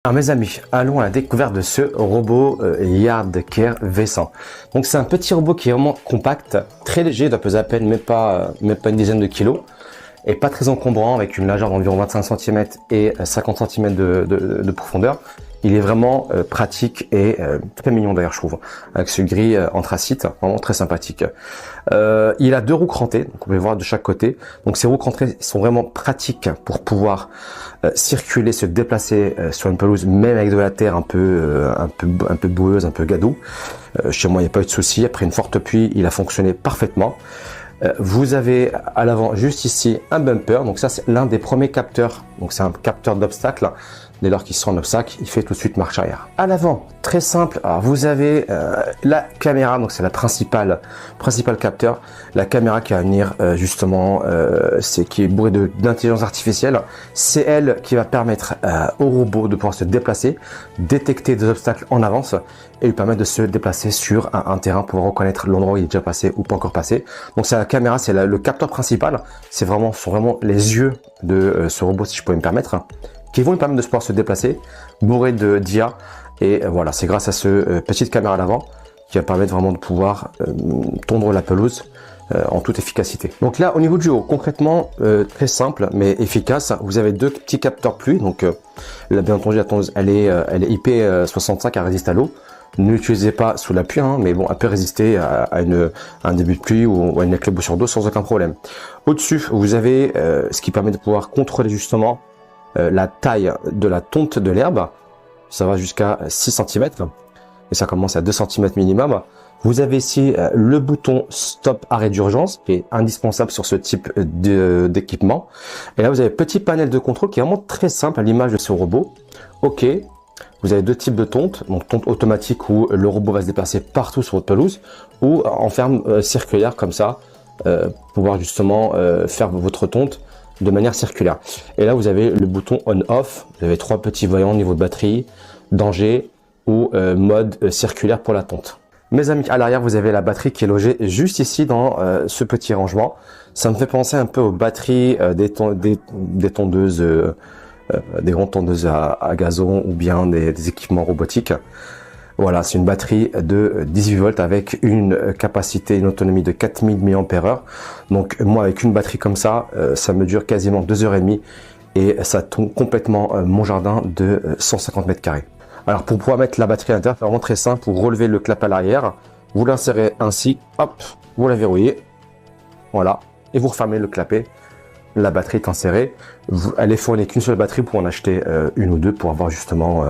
Alors mes amis, allons à la découverte de ce robot Yard Care V100. Donc c'est un petit robot qui est vraiment compact, très léger, il doit peser à peine, même pas une dizaine de kilos, et pas très encombrant, avec une largeur d'environ 25 cm et 50 cm de profondeur. Il est vraiment pratique et très mignon d'ailleurs, je trouve, avec ce gris anthracite, vraiment très sympathique. Il a deux roues crantées, donc on peut les voir de chaque côté. Donc ces roues crantées sont vraiment pratiques pour pouvoir circuler, se déplacer sur une pelouse, même avec de la terre un peu boueuse, un peu gadou. Chez moi, il n'y a pas eu de souci. Après une forte pluie, il a fonctionné parfaitement. Vous avez à l'avant, juste ici, un bumper. Donc ça, c'est l'un des premiers capteurs. Donc c'est un capteur d'obstacle. Dès lors qu'il sent un obstacle, il fait tout de suite marche arrière. À l'avant, très simple. Alors vous avez la caméra, donc c'est la principal capteur. La caméra qui va venir justement, qui est bourrée d'intelligence artificielle. C'est elle qui va permettre au robot de pouvoir se déplacer, détecter des obstacles en avance et lui permettre de se déplacer sur un terrain pour reconnaître l'endroit où il est déjà passé ou pas encore passé. Donc c'est la caméra, c'est le capteur principal. Sont vraiment les yeux de ce robot, si je peux me permettre, qui vont lui permettre de pouvoir se déplacer, bourré d'IA. Et voilà, c'est grâce à ce petite caméra à l'avant qui va permettre vraiment de pouvoir tondre la pelouse en toute efficacité. Donc là, au niveau du haut, concrètement, très simple mais efficace. Vous avez deux petits capteurs pluie. Donc là, bien entendu, la tondeuse, elle est IP65, elle résiste à l'eau. Ne l'utilisez pas sous la pluie, hein, mais bon, elle peut résister à un début de pluie ou à une éclaboussure d'eau sans aucun problème. Au-dessus, vous avez ce qui permet de pouvoir contrôler justement la taille de la tonte de l'herbe. Ça va jusqu'à 6 cm et ça commence à 2 cm minimum. Vous avez ici le bouton stop arrêt d'urgence qui est indispensable sur ce type d'équipement. Et là vous avez petit panel de contrôle qui est vraiment très simple à l'image de ce robot. Ok, vous avez deux types de tonte, donc tonte automatique où le robot va se déplacer partout sur votre pelouse, ou en ferme circulaire comme ça, pouvoir justement faire votre tonte de manière circulaire. Et là vous avez le bouton on-off, vous avez trois petits voyants au niveau de batterie, danger ou mode circulaire pour la tonte. Mes amis, à l'arrière vous avez la batterie qui est logée juste ici dans ce petit rangement. Ça me fait penser un peu aux batteries des tondeuses, des grandes tondeuses à gazon ou bien des équipements robotiques. Voilà, c'est une batterie de 18 volts avec une capacité, une autonomie de 4000 mAh. Donc moi avec une batterie comme ça, ça me dure quasiment 2h30 et ça tourne complètement mon jardin de 150 mètres carrés. Alors pour pouvoir mettre la batterie à l'intérieur, c'est vraiment très simple. Pour relever le clap à l'arrière, vous l'insérez ainsi, hop, vous la verrouillez, voilà, et vous refermez le clapet. La batterie est insérée. Elle est fournie qu'une seule batterie pour en acheter une ou deux pour avoir justement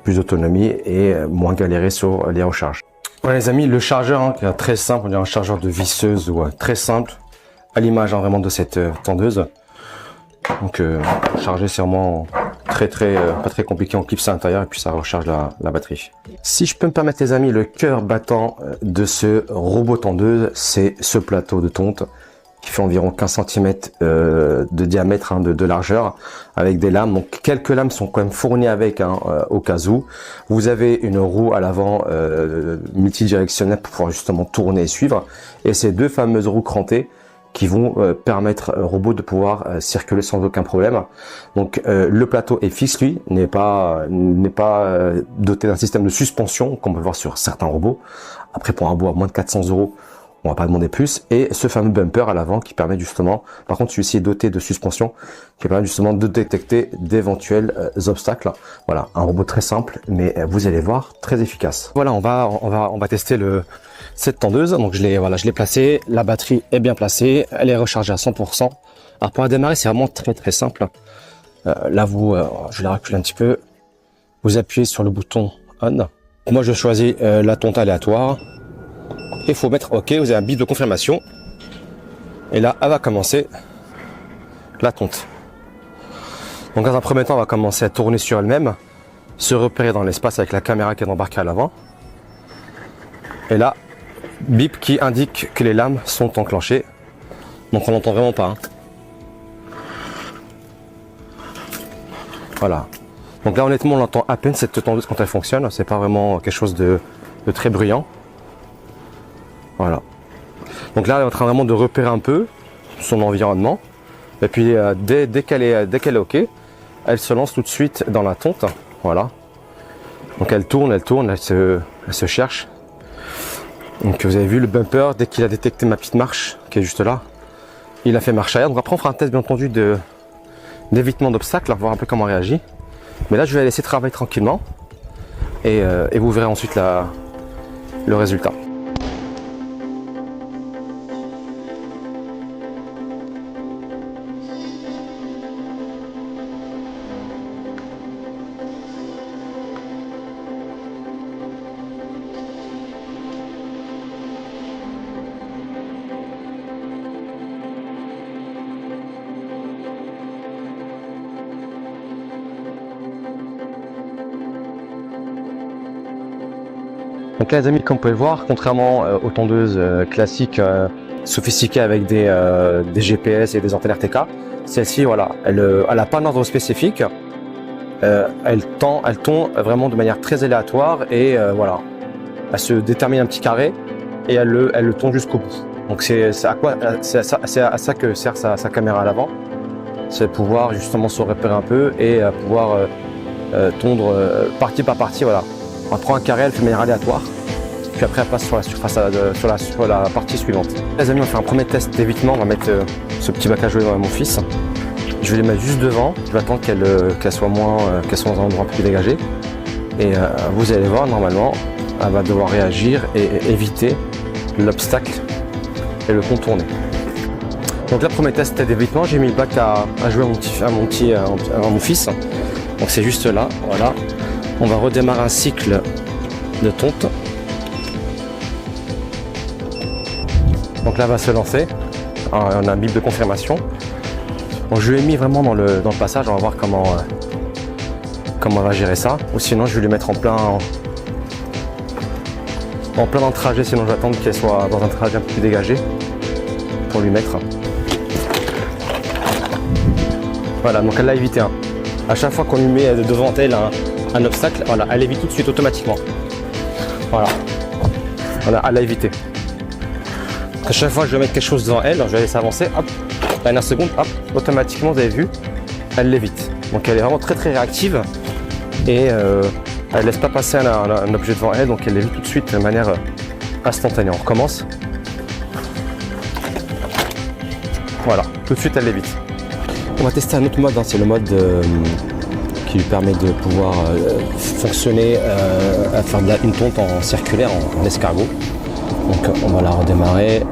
plus d'autonomie et moins galérer sur les recharges. Voilà les amis, le chargeur qui est très simple, on dirait un chargeur de visseuse ou très simple, à l'image vraiment de cette tondeuse. Donc charger c'est vraiment pas très compliqué, on clipse à l'intérieur et puis ça recharge la batterie. Si je peux me permettre les amis, le cœur battant de ce robot tondeuse, c'est ce plateau de tonte qui fait environ 15 cm de diamètre, de largeur, avec des lames. Donc quelques lames sont quand même fournies avec, au cas où. Vous avez une roue à l'avant multidirectionnelle pour pouvoir justement tourner et suivre. Et ces deux fameuses roues crantées qui vont permettre au robot de pouvoir circuler sans aucun problème. Donc le plateau est fixe, lui, n'est pas doté d'un système de suspension comme on peut voir sur certains robots. Après pour un robot à moins de 400 €, on va pas demander plus. Et ce fameux bumper à l'avant qui permet justement, par contre celui-ci est doté de suspension, qui permet justement de détecter d'éventuels obstacles. Voilà, un robot très simple, mais vous allez voir, très efficace. Voilà, on va tester cette tondeuse. Donc je l'ai placée, la batterie est bien placée, elle est rechargée à 100%. Alors pour la démarrer, c'est vraiment très simple. Là je la recule un petit peu. Vous appuyez sur le bouton on. Moi je choisis la tonte aléatoire. Il faut mettre OK, vous avez un bip de confirmation. Et là, elle va commencer la tonte. Donc dans un premier temps, elle va commencer à tourner sur elle-même, se repérer dans l'espace avec la caméra qui est embarquée à l'avant. Et là, bip qui indique que les lames sont enclenchées. Donc on n'entend vraiment pas. Voilà. Donc là, honnêtement, on l'entend à peine cette tondeuse quand elle fonctionne. C'est pas vraiment quelque chose de très bruyant. Voilà. Donc là, elle est en train vraiment de repérer un peu son environnement. Et puis dès qu'elle est OK, elle se lance tout de suite dans la tonte. voilà. Donc elle tourne, elle se cherche. Donc vous avez vu le bumper, dès qu'il a détecté ma petite marche qui est juste là, il a fait marche arrière. Donc après on fera un test bien entendu d'évitement d'obstacles, voir un peu comment on réagit. Mais là je vais la laisser travailler tranquillement et vous verrez ensuite le résultat. Donc là les amis, comme vous pouvez le voir, contrairement aux tondeuses classiques sophistiquées avec des GPS et des antennes RTK, celle-ci voilà, elle n'a pas un ordre spécifique, elle tond vraiment de manière très aléatoire et voilà, elle se détermine un petit carré et elle le tond jusqu'au bout. Donc c'est à ça que sert sa caméra à l'avant, c'est pouvoir justement se repérer un peu et pouvoir tondre partie par partie, voilà. On prend un carré, elle fait de manière aléatoire, puis après elle passe sur la surface, sur la partie suivante. Les amis, on fait un premier test d'évitement. On va mettre ce petit bac à jouer dans mon fils. Je vais les mettre juste devant. Je vais attendre qu'elle soit dans un endroit plus dégagé. Et vous allez voir, normalement, elle va devoir réagir et éviter l'obstacle et le contourner. Donc là, premier test d'évitement, j'ai mis le bac à jouer à mon fils. Donc c'est juste là, voilà. On va redémarrer un cycle de tonte. Donc là, va se lancer. On a un bip de confirmation. Donc je lui ai mis vraiment dans le passage. On va voir comment on va gérer ça. Ou sinon, je vais lui mettre en plein dans le trajet. Sinon, je vais attendre qu'elle soit dans un trajet un peu plus dégagé pour lui mettre. Voilà, donc elle l'a évité. À chaque fois qu'on lui met devant elle un obstacle, voilà, elle évite tout de suite automatiquement. Voilà, elle l'a évité. À chaque fois que je vais mettre quelque chose devant elle, je vais laisser avancer, hop, la dernière seconde, hop, automatiquement, vous avez vu, elle l'évite. Donc elle est vraiment très très réactive et elle laisse pas passer un objet devant elle, donc elle l'évite tout de suite de manière instantanée. On recommence. Voilà, tout de suite elle l'évite. On va tester un autre mode, c'est le mode qui lui permet de pouvoir fonctionner, à faire une tonte en circulaire, en escargot. Donc on va la redémarrer,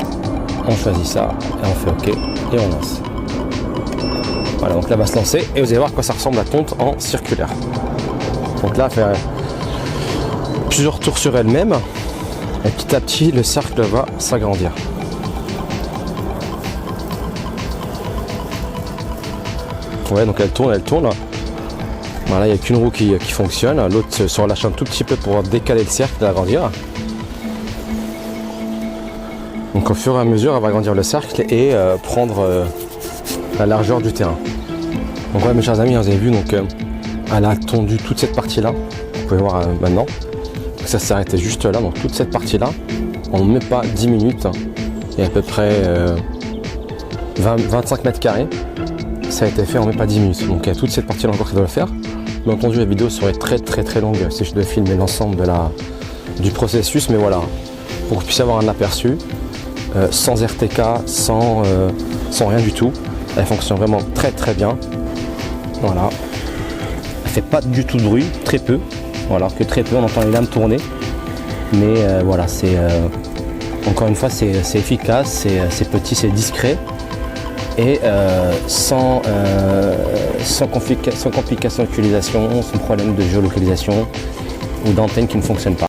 on choisit ça, et on fait OK, et on lance. Voilà, donc là elle va se lancer, et vous allez voir à quoi ça ressemble la tonte en circulaire. Donc là, elle fait plusieurs tours sur elle-même, et petit à petit, le cercle va s'agrandir. Ouais, donc elle tourne. Voilà, il n'y a qu'une roue qui fonctionne, l'autre se relâche un tout petit peu pour décaler le cercle et l'agrandir. Donc au fur et à mesure, elle va agrandir le cercle et prendre la largeur du terrain. Donc ouais, mes chers amis, vous avez vu, donc elle a tondu toute cette partie-là. Vous pouvez voir maintenant. Donc, ça s'est arrêté juste là, donc toute cette partie-là, on ne met pas 10 minutes. Il y a à peu près 25 mètres carrés. Ça a été fait en même pas 10 minutes. Donc il y a toute cette partie-là encore qui doit le faire. Bien entendu, la vidéo serait très très très longue si je devais filmer l'ensemble du processus, mais voilà, pour que vous puissiez avoir un aperçu, sans RTK, sans rien du tout. Elle fonctionne vraiment très très bien. Voilà. Elle fait pas du tout de bruit, très peu. Voilà, que très peu, on entend les lames tourner. Mais voilà, c'est encore une fois, c'est efficace, c'est petit, c'est discret. Et sans complication d'utilisation, sans problème de géolocalisation ou d'antenne qui ne fonctionne pas.